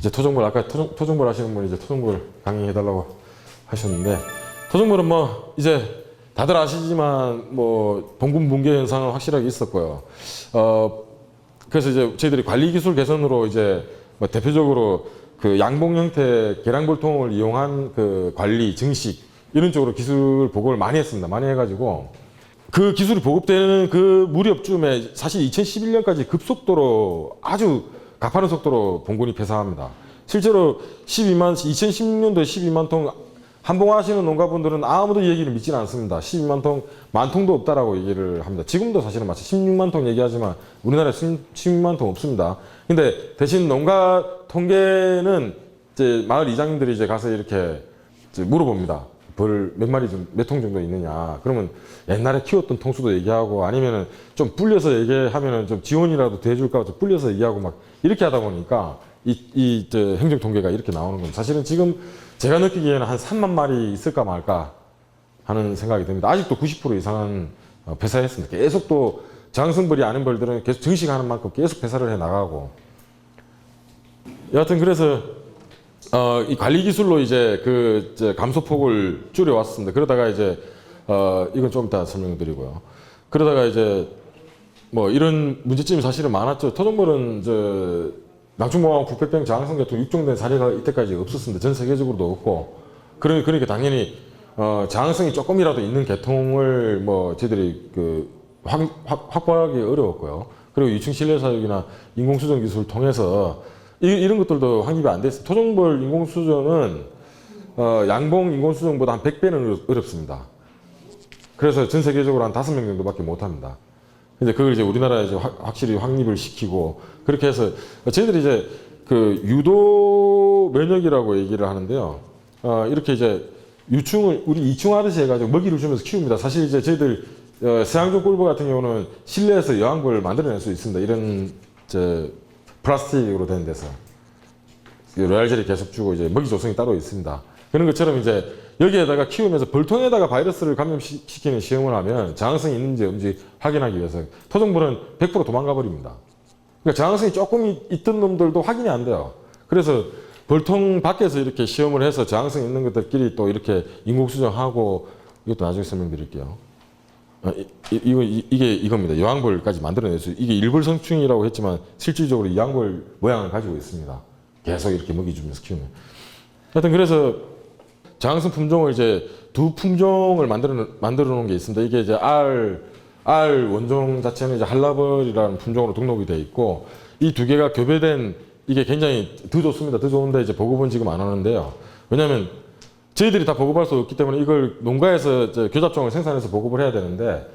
이제 토종벌, 아까 토종벌 하시는 분이 이제 토종벌 강의해달라고 하셨는데, 토종벌은 뭐 이제 다들 아시지만 뭐 봉분 붕괴 현상은 확실하게 있었고요. 그래서 이제 저희들이 관리 기술 개선으로 이제 뭐 대표적으로 그 양봉 형태 계량볼통을 이용한 그 관리, 증식 이런 쪽으로 기술 보급을 많이 했습니다. 많이 해가지고 그 기술이 보급되는 그 무렵쯤에 사실 2011년까지 급속도로 아주 가파른 속도로 봉군이 폐사합니다. 실제로 2016년도에 12만 통 한봉하시는 농가분들은 아무도 이 얘기를 믿지는 않습니다. 12만 통, 만 통도 없다라고 얘기를 합니다. 지금도 사실은 마치 16만 통 얘기하지만 우리나라에 16만 통 없습니다. 근데 대신 농가 통계는 이제 마을 이장님들이 이제 가서 이렇게 이제 물어봅니다. 벌 몇 마리 몇 통 정도 있느냐. 그러면 옛날에 키웠던 통수도 얘기하고 아니면은 좀 불려서 얘기하면은 좀 지원이라도 더 해줄까 좀 불려서 얘기하고 막 이렇게 하다 보니까 이 행정 통계가 이렇게 나오는 겁니다. 사실은 지금 제가 느끼기에는 한 3만 마리 있을까 말까 하는 생각이 듭니다. 아직도 90% 이상은 폐사했습니다. 계속 또 장성벌이 아닌 벌들은 계속 증식하는 만큼 계속 폐사를 해 나가고. 여하튼 그래서 이 관리 기술로 이제 이제 감소폭을 줄여왔습니다. 그러다가 이제 이건 좀 이따 설명드리고요. 그러다가 이제 뭐 이런 문제점이 사실은 많았죠. 토종벌은 낭충망하고 북백병 저항성 계통 육종된 사례가 이때까지 없었습니다. 전 세계적으로도 없고. 그러니까 당연히 저항성이 조금이라도 있는 계통을 뭐 저희들이 확보하기 어려웠고요. 그리고 유충 실내 사육이나 인공수정 기술을 통해서 이런 것들도 확립이 안 됐어요. 토종벌 인공수정은 양봉 인공수정보다 한 100배는 어렵습니다. 그래서 전 세계적으로 한 5명 정도밖에 못합니다. 근데 그걸 이제 우리나라에 이제 확실히 확립을 시키고 그렇게 해서 저희들이 이제 그 유도 면역이라고 얘기를 하는데요. 이렇게 이제 유충을 우리 이충하듯이 해가지고 먹이를 주면서 키웁니다. 사실 이제 저희들 서양종 꿀벌 같은 경우는 실내에서 여왕벌을 만들어낼 수 있습니다. 이런 플라스틱으로 된 데서 로얄젤이 계속 주고 이제 먹이 조성이 따로 있습니다. 그런 것처럼 이제 여기에다가 키우면서 벌통에다가 바이러스를 감염시키는 시험을 하면 저항성이 있는지 없는지 확인하기 위해서 토종벌은 100% 도망가 버립니다. 그러니까 저항성이 조금 있던 놈들도 확인이 안 돼요. 그래서 벌통 밖에서 이렇게 시험을 해서 저항성 있는 것들끼리 또 이렇게 인공수정하고 이것도 나중에 설명드릴게요. 이게 이겁니다. 여왕벌까지 만들어냈어요. 이게 일벌성충이라고 했지만 실질적으로 여왕벌 모양을 가지고 있습니다. 계속 이렇게 먹이 주면서 키우면. 하여튼 그래서 저항성 품종을 이제 두 품종을 만들어 놓은 게 있습니다. 이게 이제 R 원종 자체는 이제 한라벌이라는 품종으로 등록이 되어 있고 이 두 개가 교배된 이게 굉장히 더 좋습니다. 더 좋은데 이제 보급은 지금 안 하는데요. 왜냐하면 저희들이 다 보급할 수 없기 때문에 이걸 농가에서 교잡종을 생산해서 보급을 해야 되는데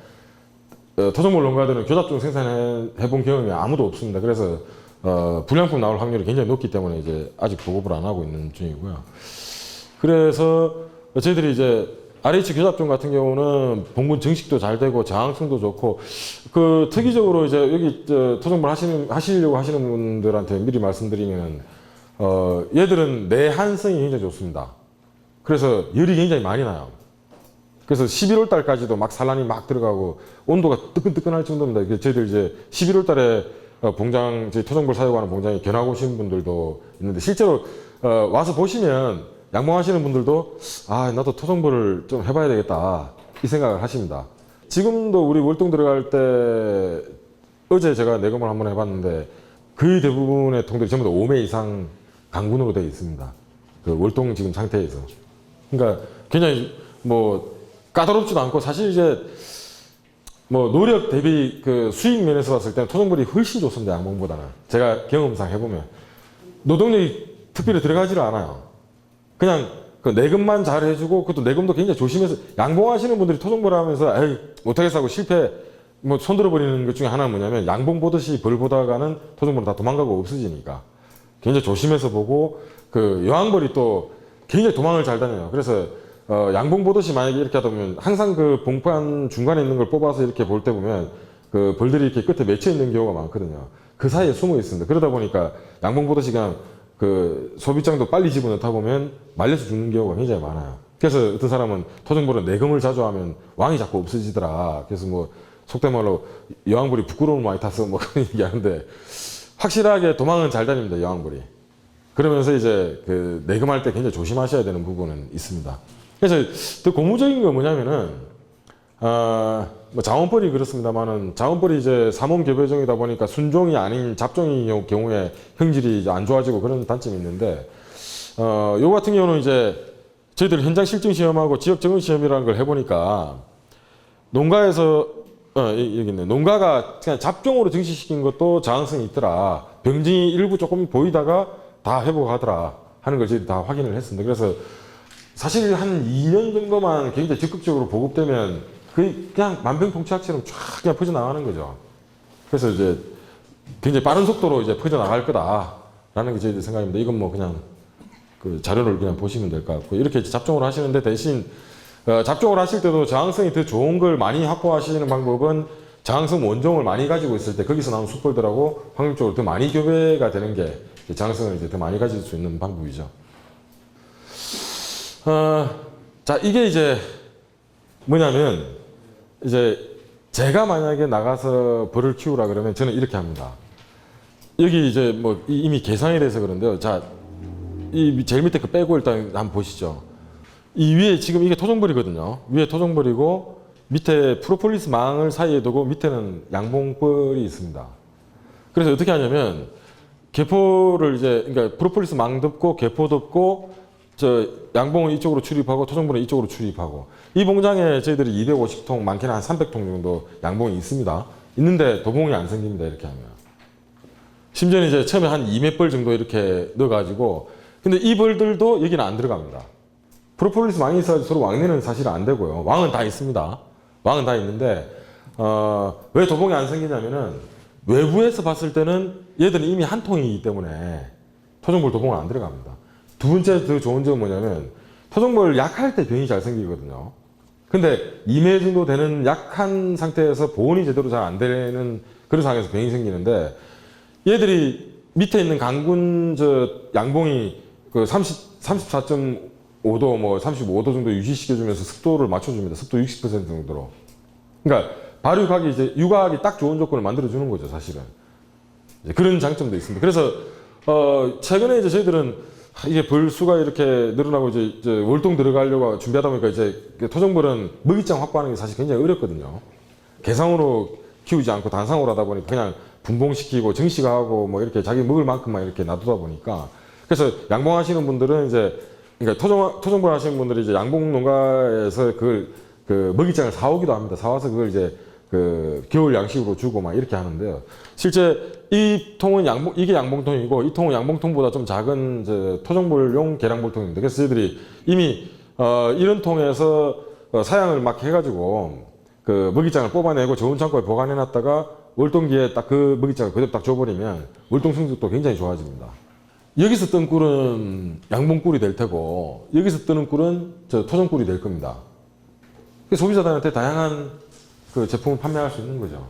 토종벌 농가들은 교잡종 생산해 본 경험이 아무도 없습니다. 그래서 불량품 나올 확률이 굉장히 높기 때문에 이제 아직 보급을 안 하고 있는 중이고요. 그래서 저희들이 이제 RH 교잡종 같은 경우는 봉군 증식도 잘 되고 저항성도 좋고 특이적으로 이제 여기 토종벌 하시려고 하시는 분들한테 미리 말씀드리면 얘들은 내한성이 굉장히 좋습니다. 그래서 열이 굉장히 많이 나요. 그래서 11월 달까지도 막 산란이 막 들어가고 온도가 뜨끈뜨끈할 정도입니다. 저희들 이제 11월 달에 저희 토종벌 사육하는 봉장에 견학 오신 분들도 있는데 실제로 와서 보시면 양봉하시는 분들도 나도 토종벌을 좀 해봐야 되겠다 이 생각을 하십니다. 지금도 우리 월동 들어갈 때 어제 제가 내검을 한번 해봤는데 거의 대부분의 통들이 전부 다 5매 이상 강군으로 되어 있습니다. 그 월동 지금 상태에서. 그러니까 굉장히 뭐 까다롭지도 않고 사실 이제 뭐 노력 대비 그 수익 면에서 봤을 때는 토종벌이 훨씬 좋습니다. 양봉보다는. 제가 경험상 해보면 노동력이 특별히 들어가지를 않아요. 그냥 그 내금만 잘 해주고 그것도 내금도 굉장히 조심해서 양봉하시는 분들이 토종벌 하면서 에이 못하겠어 하고 실패 뭐 손들어 버리는 것 중에 하나는 뭐냐면 양봉 보듯이 벌 보다가는 토종벌은 다 도망가고 없어지니까 굉장히 조심해서 보고 그 여왕벌이 또 굉장히 도망을 잘 다녀요. 그래서 양봉 보듯이 만약에 이렇게 하다 보면 항상 그 봉판 중간에 있는 걸 뽑아서 이렇게 볼 때 보면 그 벌들이 이렇게 끝에 맺혀 있는 경우가 많거든요. 그 사이에 숨어 있습니다. 그러다 보니까 양봉 보듯이 그냥 그 소비장도 빨리 집어넣다 보면 말려서 죽는 경우가 굉장히 많아요. 그래서 어떤 사람은 토종벌은 내검을 자주 하면 왕이 자꾸 없어지더라. 그래서 뭐 속된 말로 여왕벌이 부끄러움을 많이 타서 뭐 그런 얘기 하는데 확실하게 도망은 잘 다닙니다. 여왕벌이. 그러면서 이제 그 내금할 때 굉장히 조심하셔야 되는 부분은 있습니다. 그래서 더 고무적인 건 뭐냐면은 뭐 자원벌이 그렇습니다만은 자원벌이 이제 삼원교배종이다 보니까 순종이 아닌 잡종의 경우에 형질이 이제 안 좋아지고 그런 단점이 있는데 요 같은 경우는 이제 저희들 현장 실증 시험하고 지역 적응 시험이라는 걸 해보니까 농가에서 여기 있네. 농가가 그냥 잡종으로 증식시킨 것도 저항성이 있더라. 병증이 일부 조금 보이다가 다 회복하더라 하는 걸 저희들 다 확인을 했습니다. 그래서 사실 한 2년 정도만 굉장히 적극적으로 보급되면 그냥 만병통치약처럼 쫙 그냥 퍼져나가는 거죠. 그래서 이제 굉장히 빠른 속도로 이제 퍼져나갈 거다라는 게 저희들 생각입니다. 이건 뭐 그냥 그 자료를 그냥 보시면 될 것 같고, 이렇게 잡종으로 하시는데 대신 잡종을 하실 때도 저항성이 더 좋은 걸 많이 확보하시는 방법은 저항성 원종을 많이 가지고 있을 때 거기서 나온 숯벌들하고 확률적으로 더 많이 교배가 되는 게 저항성을 이제 더 많이 가질 수 있는 방법이죠. 자, 이게 이제 뭐냐면 이제 제가 만약에 나가서 벌을 키우라 그러면 저는 이렇게 합니다. 여기 이제 뭐 이미 계산이 돼서 그런데요. 자, 이 제일 밑에 거 빼고 일단 한번 보시죠. 이 위에 지금 이게 토종벌이거든요. 위에 토종벌이고 밑에 프로폴리스 망을 사이에 두고 밑에는 양봉벌이 있습니다. 그래서 어떻게 하냐면 개포를 이제 그러니까 프로폴리스 망 덮고 개포 덮고 저 양봉을 이쪽으로 출입하고 토종벌은 이쪽으로 출입하고, 이 봉장에 저희들이 250통 많게는 한 300통 정도 양봉이 있습니다. 있는데 도봉이 안 생깁니다. 이렇게 하면. 심지어는 이제 처음에 한 2몇 정도 이렇게 넣어가지고, 근데 이 벌들도 여기는 안 들어갑니다. 프로폴리스 망이 있어서 서로 왕래는 사실 안 되고요. 왕은 다 있습니다. 왕은 다 있는데 왜 도봉이 안 생기냐면은 외부에서 봤을 때는 얘들은 이미 한 통이기 때문에 토종벌 도봉은 안 들어갑니다. 두 번째 더 좋은 점은 뭐냐면 토종벌 약할 때 병이 잘 생기거든요. 근데 2매 정도 되는 약한 상태에서 보온이 제대로 잘 안 되는 그런 상황에서 병이 생기는데, 얘들이 밑에 있는 강군 저 양봉이 그 34.5도 뭐 35도 정도 유지시켜주면서 습도를 맞춰줍니다. 습도 60% 정도로. 그러니까 발육하기 이제 육아하기 딱 좋은 조건을 만들어주는 거죠, 사실은. 이제 그런 장점도 있습니다. 그래서 최근에 이제 저희들은 이게 벌수가 이렇게 늘어나고 이제 월동 들어가려고 준비하다 보니까 이제 토종벌은 먹이장 확보하는 게 사실 굉장히 어렵거든요. 개상으로 키우지 않고 단상으로 하다 보니까 그냥 분봉시키고 정식하고 뭐 이렇게 자기 먹을 만큼만 이렇게 놔두다 보니까, 그래서 양봉하시는 분들은 이제 그러니까 토종벌 하시는 분들이 이제 양봉 농가에서 그걸 그 먹이장을 사오기도 합니다. 사와서 그걸 이제 그 겨울 양식으로 주고 막 이렇게 하는데요. 실제 이 통은 이게 양봉통이고 이 통은 양봉통보다 좀 작은 토종벌용 계량볼통입니다. 그래서 저희들이 이미 이런 통에서 사양을 막 해가지고 그 먹이장을 뽑아내고 좋은 창고에 보관해놨다가 월동기에 딱 그 먹이장을 그대로 딱 줘버리면 월동 성적도 굉장히 좋아집니다. 여기서 뜬 꿀은 양봉꿀이 될 테고 여기서 뜨는 꿀은 토종꿀이 될 겁니다. 소비자들한테 다양한 그 제품을 판매할 수 있는 거죠.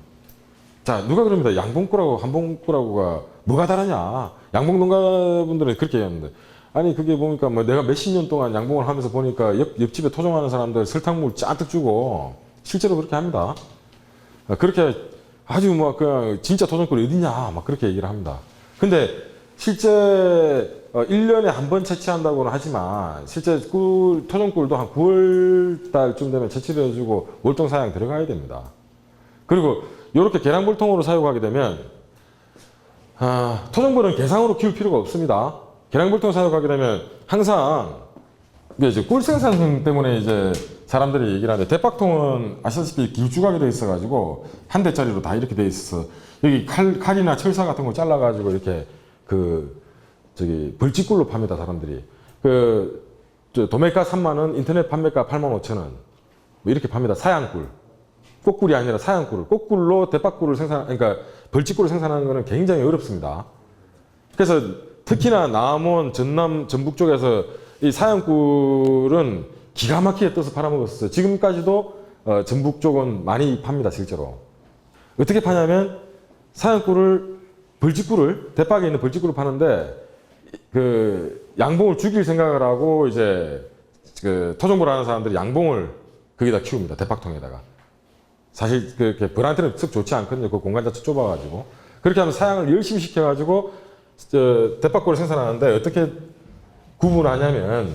자, 누가 그럽니다. 양봉꿀하고 한봉꿀하고가 뭐가 다르냐. 양봉농가분들은 그렇게 얘기하는데, 아니 그게 보니까 뭐 내가 몇십 년 동안 양봉을 하면서 보니까 옆집에 토종하는 사람들 설탕물 잔뜩 주고 실제로 그렇게 합니다. 그렇게 아주 뭐 그냥 진짜 토종꿀이 어디냐 막 그렇게 얘기를 합니다. 근데 실제 1년에 한 번 채취한다고는 하지만 실제 토종꿀도 한 9월 달쯤 되면 채취를 해주고 월동 사양 들어가야 됩니다. 그리고 이렇게 계량볼통으로 사용하게 되면 토종벌은 계상으로 키울 필요가 없습니다. 계량볼통 사용하게 되면 항상 이제 꿀 생산 때문에 이제 사람들이 얘기를 하는데, 대박통은 아시다시피 길쭉하게 돼 있어가지고 한 대짜리로 다 이렇게 돼 있어서 여기 칼이나 철사 같은 거 잘라가지고 이렇게 벌집꿀로 팝니다, 사람들이. 도매가 3만원, 인터넷 판매가 85,000원. 뭐 이렇게 팝니다. 사양꿀. 꽃꿀이 아니라 사양꿀을. 꽃꿀로 대박꿀을 그러니까 벌집꿀을 생산하는 것은 굉장히 어렵습니다. 그래서 특히나 남원, 전남, 전북 쪽에서 이 사양꿀은 기가 막히게 떠서 팔아먹었어요. 지금까지도 전북 쪽은 많이 팝니다, 실제로. 어떻게 파냐면 사양꿀을 대박에 있는 벌집꿀을 파는데 그 양봉을 죽일 생각을 하고 이제 그 토종벌 하는 사람들이 양봉을 거기다 키웁니다. 대박통에다가. 사실 그렇게 벌한테는 썩 좋지 않거든요. 그 공간 자체 좁아가지고. 그렇게 하면 사양을 열심히 시켜가지고 대파꿀을 생산하는데 어떻게 구분하냐면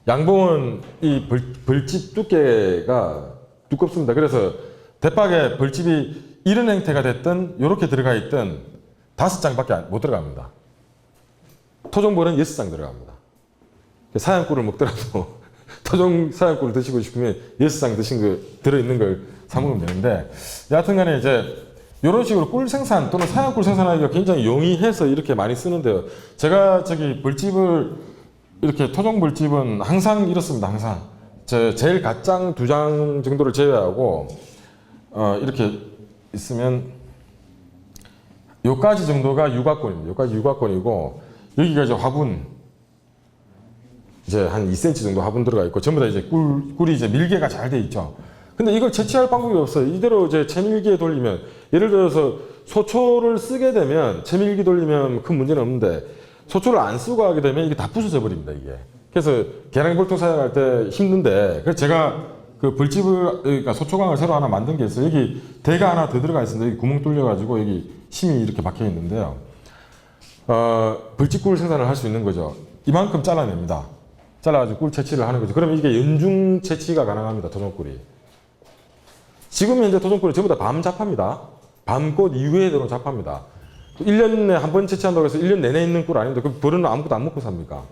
양봉은 이 벌집 두께가 두껍습니다. 그래서 대파의 벌집이 이런 형태가 됐든 이렇게 들어가 있든 5장밖에 못 들어갑니다. 토종벌은 6장 들어갑니다. 사양꿀을 먹더라도 토종 사양꿀을 드시고 싶으면 6장 드신 거 들어있는 걸 사 먹으면 되는데, 여하튼 간에 이제 이런 식으로 꿀 생산 또는 사양꿀 생산하기가 굉장히 용이해서 이렇게 많이 쓰는데요. 제가 저기 벌집을 이렇게 토종 벌집은 항상 이렇습니다. 항상 제일 갓장 2장 정도를 제외하고 이렇게 있으면 요까지 정도가 유과권입니다. 요까지 유과권이고 여기가 이제 화분 이제 한 2cm 정도 화분 들어가 있고 전부 다 이제 꿀이 이제 밀개가 잘 돼 있죠. 근데 이걸 채취할 방법이 없어요. 이대로 이제 채밀기에 돌리면, 예를 들어서 소초를 쓰게 되면 채밀기 돌리면 큰 문제는 없는데 소초를 안 쓰고 하게 되면 이게 다 부서져 버립니다, 이게. 그래서 계량볼통 사용할 때 힘든데, 그래서 제가 그 벌집을, 그러니까 소초광을 새로 하나 만든 게 있어요. 여기 대가 하나 더 들어가 있습니다. 여기 구멍 뚫려가지고 여기 심이 이렇게 박혀 있는데요. 벌집꿀 생산을 할 수 있는 거죠. 이만큼 잘라냅니다. 잘라가지고 꿀 채취를 하는 거죠. 그러면 이게 연중 채취가 가능합니다, 토종꿀이. 지금 현재 토종꿀은 전부 다 밤 잡합니다. 밤꽃 이후에 들어온 잡합니다. 1년에 한 번 채취한다고 해서 1년 내내 있는 꿀 아닌데 그 벌은 아무것도 안 먹고 삽니까?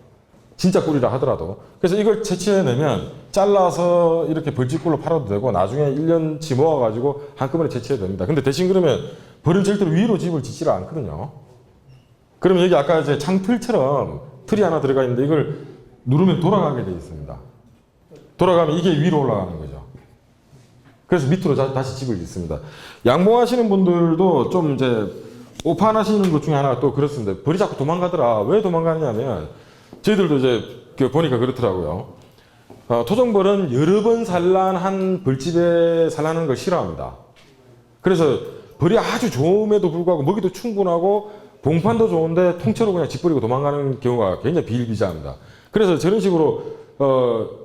진짜 꿀이라 하더라도. 그래서 이걸 채취해내면 잘라서 이렇게 벌집꿀로 팔아도 되고 나중에 1년치 모아가지고 한꺼번에 채취해도 됩니다. 근데 대신 그러면 벌은 절대로 위로 집을 짓지를 않거든요. 그러면 여기 아까 이제 창틀처럼 틀이 하나 들어가 있는데 이걸 누르면 돌아가게 되어 있습니다. 돌아가면 이게 위로 올라가는 거죠. 그래서 밑으로 다시 집을 짓습니다. 양봉하시는 분들도 좀 이제 오판하시는 것 중에 하나가 또 그렇습니다. 벌이 자꾸 도망가더라. 왜 도망가느냐면 저희들도 이제 보니까 그렇더라고요. 토종벌은 여러 번 산란한 벌집에 산란하는 걸 싫어합니다. 그래서 벌이 아주 좋음에도 불구하고 먹이도 충분하고 봉판도 좋은데 통째로 그냥 집 버리고 도망가는 경우가 굉장히 비일비재합니다. 그래서 저런 식으로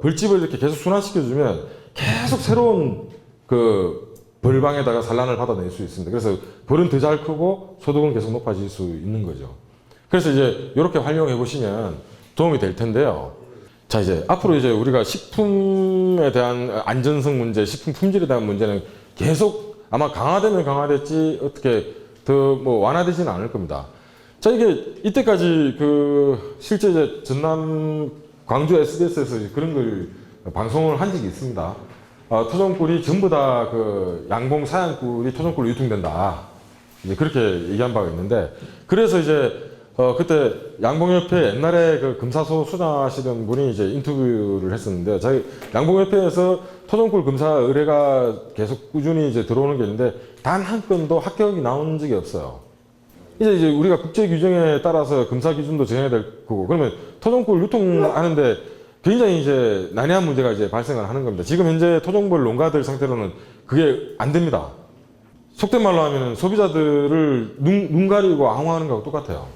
벌집을 이렇게 계속 순환시켜주면 계속 새로운 그 벌방에다가 산란을 받아낼 수 있습니다. 그래서 벌은 더 잘 크고 소득은 계속 높아질 수 있는 거죠. 그래서 이제 이렇게 활용해 보시면 도움이 될 텐데요. 자, 이제 앞으로 이제 우리가 식품에 대한 안전성 문제, 식품 품질에 대한 문제는 계속 아마 강화되면 강화됐지 어떻게 더 뭐 완화되지는 않을 겁니다. 자, 이게 이때까지 그 실제 이제 전남 광주 SBS에서 그런 걸 방송을 한 적이 있습니다. 토종꿀이 전부 다 그 양봉 사양꿀이 토종꿀로 유통된다. 이제 그렇게 얘기한 바가 있는데, 그래서 이제 그때 양봉협회 옛날에 그 금사소 수장하시던 분이 이제 인터뷰를 했었는데, 자기 양봉협회에서 토종꿀 검사 의뢰가 계속 꾸준히 이제 들어오는 게 있는데 단 한 건도 합격이 나온 적이 없어요. 이제 우리가 국제 규정에 따라서 검사 기준도 정해야 될 거고, 그러면 토종꿀 유통하는데 굉장히 이제 난해한 문제가 이제 발생을 하는 겁니다. 지금 현재 토종벌 농가들 상태로는 그게 안 됩니다. 속된 말로 하면 소비자들을 눈 가리고 앙호하는 거하고 똑같아요.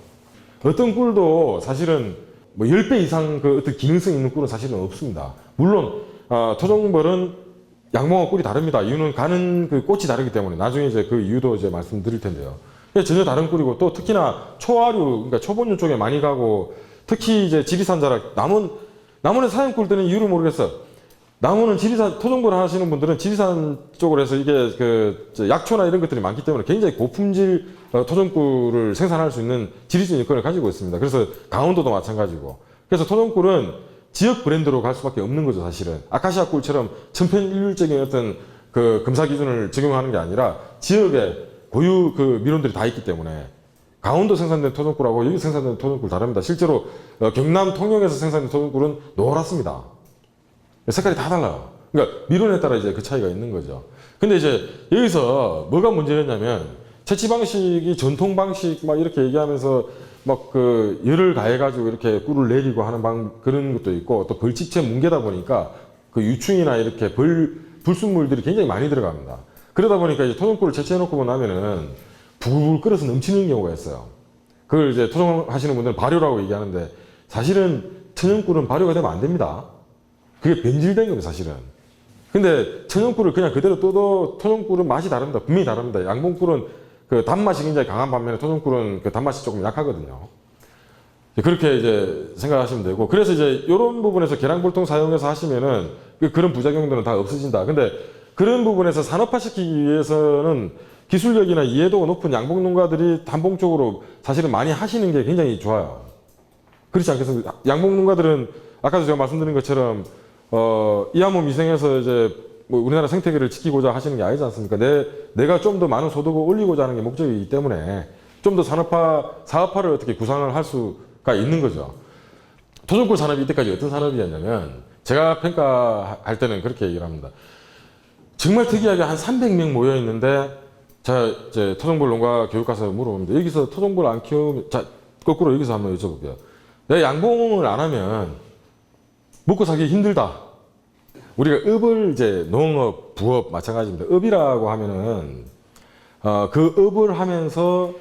어떤 꿀도 사실은 뭐 10배 이상 그 어떤 기능성 있는 꿀은 사실은 없습니다. 물론 토종벌은 양봉과 꿀이 다릅니다. 이유는 가는 그 꽃이 다르기 때문에 나중에 이제 그 이유도 이제 말씀드릴 텐데요. 전혀 다른 꿀이고, 또 특히나 초하류, 그러니까 초본류 쪽에 많이 가고, 특히 이제 지리산 자락, 남원의 사양꿀 때는 이유를 모르겠어요. 남원은 지리산, 토종벌 하시는 분들은 지리산 쪽으로 해서 이게 그 약초나 이런 것들이 많기 때문에 굉장히 고품질 토종꿀을 생산할 수 있는 지리적인 여건을 가지고 있습니다. 그래서 강원도도 마찬가지고. 그래서 토종꿀은 지역 브랜드로 갈 수밖에 없는 거죠, 사실은. 아카시아 꿀처럼 천편일률적인 어떤 그 검사 기준을 적용하는 게 아니라 지역에 고유 그 민원들이 다 있기 때문에. 강원도 생산된 토종꿀하고 여기 생산된 토종꿀 다릅니다. 실제로 경남 통영에서 생산된 토종꿀은 노랗습니다. 색깔이 다 달라요. 그러니까 미론에 따라 이제 그 차이가 있는 거죠. 근데 이제 여기서 뭐가 문제였냐면, 채취 방식이 전통 방식 막 이렇게 얘기하면서 막 그 열을 가해가지고 이렇게 꿀을 내리고 하는 그런 것도 있고, 또 벌집체 뭉개다 보니까 그 유충이나 이렇게 불순물들이 굉장히 많이 들어갑니다. 그러다 보니까 이제 토종꿀을 채취해놓고 나면은 부글부글 끓어서 넘치는 경우가 있어요. 그걸 이제 토종하시는 분들은 발효라고 얘기하는데, 사실은 천연꿀은 발효가 되면 안 됩니다. 그게 변질된 겁니다, 사실은. 근데 천연꿀을 그냥 그대로 떠도 토종꿀은 맛이 다릅니다. 분명히 다릅니다. 양봉꿀은 그 단맛이 굉장히 강한 반면에 토종꿀은 그 단맛이 조금 약하거든요. 그렇게 이제 생각하시면 되고, 그래서 이제 이런 부분에서 계량볼통 사용해서 하시면은 그런 부작용들은 다 없어진다. 근데 그런 부분에서 산업화시키기 위해서는 기술력이나 이해도가 높은 양봉 농가들이 단봉 쪽으로 사실은 많이 하시는 게 굉장히 좋아요. 그렇지 않겠습니까? 양봉 농가들은 아까도 제가 말씀드린 것처럼 이하모 미생에서 이제 뭐 우리나라 생태계를 지키고자 하시는 게 아니지 않습니까? 내가 좀 더 많은 소득을 올리고자 하는 게 목적이기 때문에 좀 더 사업화를 어떻게 구상을 할 수가 있는 거죠. 토종꿀 산업이 이때까지 어떤 산업이었냐면, 제가 평가할 때는 그렇게 얘기를 합니다. 정말 특이하게 한 300명 모여 있는데, 자, 이제 토종꿀 농가 교육 가서 물어봅니다. 여기서 토종꿀 안 키우면, 자, 거꾸로 여기서 한번 여쭤볼게요. 내가 양봉을 안 하면 먹고 살기 힘들다. 우리가 업을 이제 농업, 부업 마찬가지입니다. 업이라고 하면은 그 업을 하면서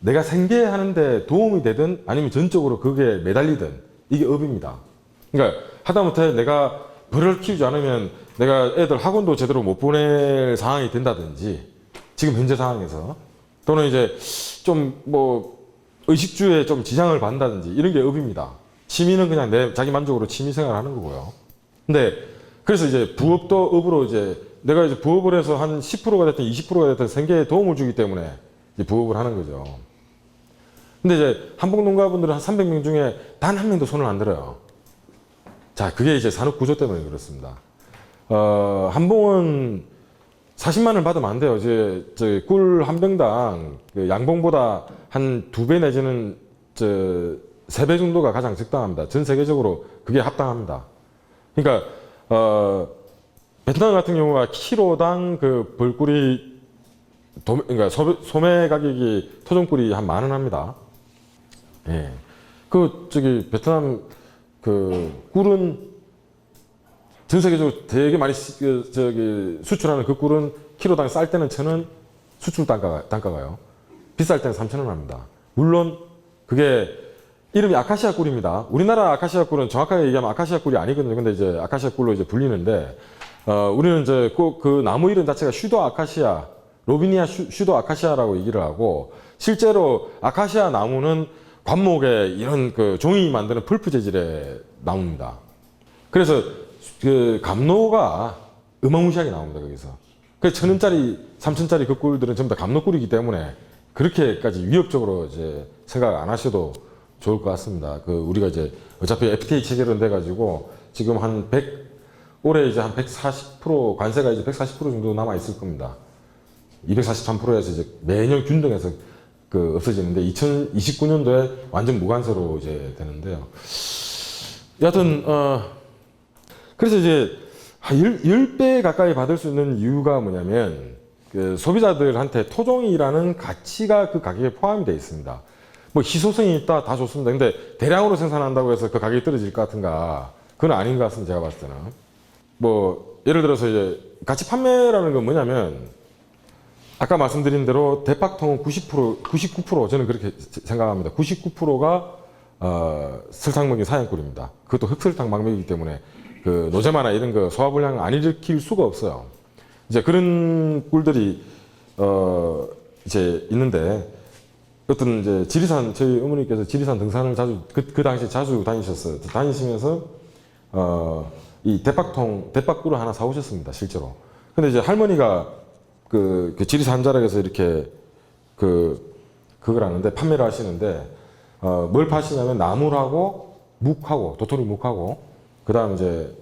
내가 생계하는데 도움이 되든 아니면 전적으로 그게 매달리든 이게 업입니다. 그러니까 하다못해 내가 벌을 키우지 않으면 내가 애들 학원도 제대로 못 보낼 상황이 된다든지, 지금 현재 상황에서, 또는 이제 좀 뭐 의식주에 좀 지장을 받는다든지 이런 게 업입니다. 취미는 그냥 자기 만족으로 취미 생활을 하는 거고요. 근데 그래서 이제 부업도 업으로 이제 내가 이제 부업을 해서 한 10%가 됐든 20%가 됐든 생계에 도움을 주기 때문에 이제 부업을 하는 거죠. 근데 이제 한복농가분들은 한 300명 중에 단 한 명도 손을 안 들어요. 자, 그게 이제 산업 구조 때문에 그렇습니다. 한봉은 40만 원을 받으면 안 돼요. 이제 꿀 한 병당 그 양봉보다 한 2배 내지는 3배 정도가 가장 적당합니다. 전 세계적으로 그게 합당합니다. 그러니까 베트남 같은 경우가 키로당 그 벌꿀이 그러니까 소매 가격이 토종꿀이 한 10,000원 합니다. 예. 베트남 그 꿀은 전 세계적으로 되게 많이 수출하는 그 꿀은 키로당 쌀 때는 1,000원, 수출 단가가요. 비쌀 때는 3,000원 합니다. 물론 그게 이름이 아카시아 꿀입니다. 우리나라 아카시아 꿀은 정확하게 얘기하면 아카시아 꿀이 아니거든요. 근데 이제 아카시아 꿀로 이제 불리는데, 우리는 이제 꼭 그 나무 이름 자체가 슈도 아카시아, 로비니아 슈도 아카시아라고 얘기를 하고, 실제로 아카시아 나무는 관목에 이런 그 종이 만드는 펄프 재질의 나무입니다. 그래서 그 감로가 어마무시하게 나옵니다, 거기서. 그래서 1,000원짜리, 3,000원짜리 그 꿀들은 전부 다 감로꿀이기 때문에 그렇게까지 위협적으로 이제 생각 안 하셔도 좋을 것 같습니다. 우리가 이제 어차피 FTA 체결은 돼가지고 지금 올해 이제 한 140% 관세가 이제 140% 정도 남아 있을 겁니다. 243%에서 이제 매년 균등해서 없어지는데 2029년도에 완전 무관세로 이제 되는데요. 여하튼, 그래서 이제 10배 가까이 받을 수 있는 이유가 뭐냐면, 소비자들한테 토종이라는 가치가 그 가격에 포함이 되어 있습니다. 뭐 희소성이 있다, 다 좋습니다. 근데 대량으로 생산한다고 해서 그 가격이 떨어질 것 같은가? 그건 아닌 것 같습니다, 제가 봤을 때는. 뭐, 예를 들어서 이제 가치 판매라는 건 뭐냐면, 아까 말씀드린 대로 대박통은 99% 저는 그렇게 생각합니다. 99%가 설탕먹이 사양꿀입니다. 그것도 흑설탕 망맥이기 때문에 그 노제마나 이런 거 소화불량 안 일으킬 수가 없어요. 이제 그런 꿀들이 이제 있는데, 어떤 이제 지리산, 저희 어머니께서 지리산 등산을 그 당시에 자주 다니셨어요. 다니시면서 이 대박꿀을 하나 사오셨습니다, 실제로. 근데 이제 할머니가 그 지리산 자락에서 이렇게 그걸 하는데, 판매를 하시는데, 뭘 파시냐면 나물하고 묵하고, 도토리 묵하고, 그 다음 이제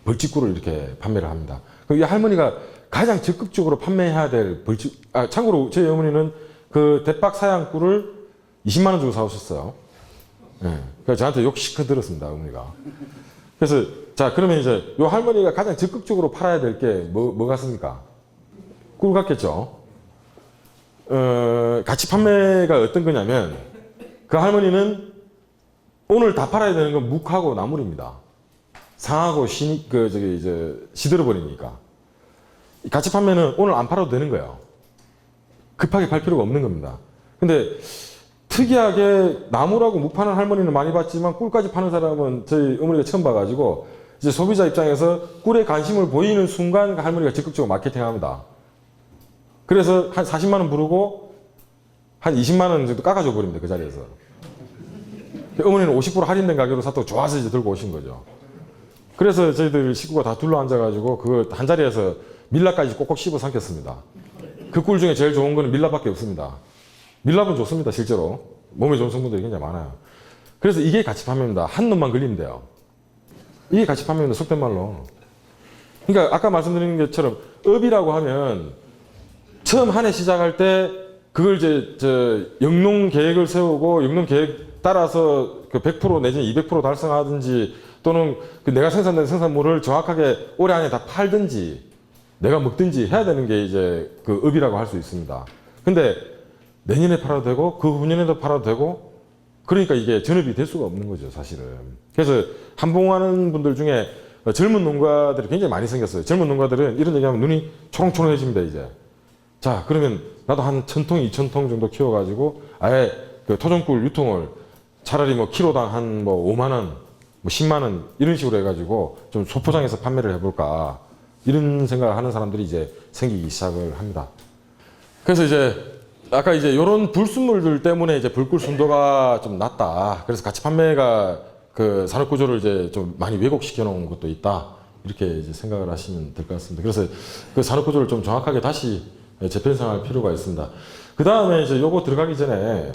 벌집꿀을 이렇게 판매를 합니다. 이 할머니가 가장 적극적으로 판매해야 될 참고로 저희 어머니는 그 대박 사양꿀을 20만 원 주고 사오셨어요. 예. 그래서 저한테 욕 시큰 들었습니다, 어머니가. 그래서, 자, 그러면 이제 요 할머니가 가장 적극적으로 팔아야 될 게 뭐 같습니까? 꿀 같겠죠. 가치 판매가 어떤 거냐면, 그 할머니는 오늘 다 팔아야 되는 건 묵하고 나물입니다. 상하고 시들어 버리니까. 가치 판매는 오늘 안 팔아도 되는 거예요. 급하게 팔 필요가 없는 겁니다. 근데 특이하게 나물하고 묵 파는 할머니는 많이 봤지만 꿀까지 파는 사람은 저희 어머니가 처음 봐가지고, 이제 소비자 입장에서 꿀에 관심을 보이는 순간 그 할머니가 적극적으로 마케팅합니다. 그래서 한 40만 원 부르고 한 20만 원 정도 깎아줘 버립니다, 그 자리에서. 어머니는 50% 할인된 가격으로 샀다고 좋아서 이제 들고 오신 거죠. 그래서 저희들 식구가 다 둘러 앉아가지고 그 한 자리에서 밀랍까지 꼭꼭 씹어 삼켰습니다. 그 꿀 중에 제일 좋은 거는 밀랍밖에 없습니다. 밀랍은 좋습니다, 실제로. 몸에 좋은 성분들이 굉장히 많아요. 그래서 이게 가치 판매입니다. 한 놈만 걸리면 돼요. 이게 가치 판매입니다, 속된 말로. 그러니까 아까 말씀드린 것처럼 업이라고 하면 처음 한 해 시작할 때 그걸 이제 영농 계획을 세우고 영농 계획 따라서 그 100% 내지는 200% 달성하든지 또는 그 내가 생산된 생산물을 정확하게 올해 안에 다 팔든지 내가 먹든지 해야 되는 게 이제 그 업이라고 할 수 있습니다. 근데 내년에 팔아도 되고 그 후년에도 팔아도 되고 그러니까 이게 전업이 될 수가 없는 거죠, 사실은. 그래서 한봉하는 분들 중에 젊은 농가들이 굉장히 많이 생겼어요. 젊은 농가들은 이런 얘기하면 눈이 초롱초롱해집니다, 이제. 자, 그러면 나도 한 1000통, 2000통 정도 키워가지고 아예 그 토종꿀 유통을 차라리 뭐 키로당 한 뭐 5만 원, 뭐 10만 원 이런 식으로 해가지고 좀 소포장해서 판매를 해볼까 이런 생각을 하는 사람들이 이제 생기기 시작을 합니다. 그래서 이제 아까 이제 이런 불순물들 때문에 이제 불꿀 순도가 좀 낮다. 그래서 가치 판매가 그 산업 구조를 이제 좀 많이 왜곡시켜 놓은 것도 있다. 이렇게 이제 생각을 하시면 될 것 같습니다. 그래서 그 산업 구조를 좀 정확하게 다시 재편성할 필요가 있습니다. 그 다음에 이제 요거 들어가기 전에